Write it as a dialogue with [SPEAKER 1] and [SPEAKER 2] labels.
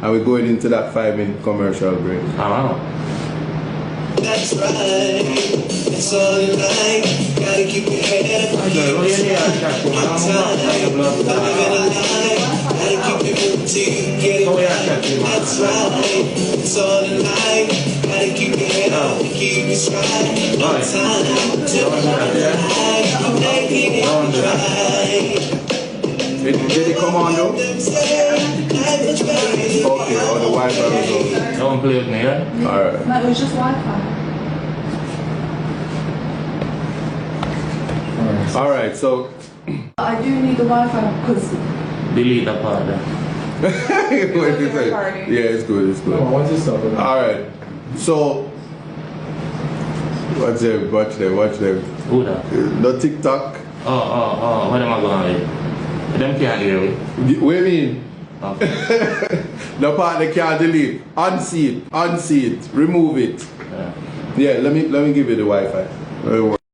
[SPEAKER 1] and we're going into that 5-minute commercial break.
[SPEAKER 2] That's right, it's all in line. Gotta keep your head up. Gotta keep it moving till you get it right. That's right, it's all in line. Gotta keep your head up and keep it straight. No time to hide, making it right.
[SPEAKER 1] Did it come on though? Okay, or the Wi-Fi was on.
[SPEAKER 3] Don't play with me, yeah?
[SPEAKER 1] Alright.
[SPEAKER 4] No, it was just Wi-Fi.
[SPEAKER 1] Alright, so
[SPEAKER 4] I do need the Wi-Fi because
[SPEAKER 3] Delete the part then.
[SPEAKER 1] what you say? Yeah, it's good, it's good.
[SPEAKER 5] What's this stuff?
[SPEAKER 1] Alright. So watch them.
[SPEAKER 3] Who that?
[SPEAKER 1] No TikTok.
[SPEAKER 3] Oh, what am I going with? Them can't hear me.
[SPEAKER 1] What do you mean?
[SPEAKER 3] Okay.
[SPEAKER 1] The part they can't delete. Unsee it, remove it.
[SPEAKER 3] Yeah.
[SPEAKER 1] Yeah, let me give you the Wi-Fi.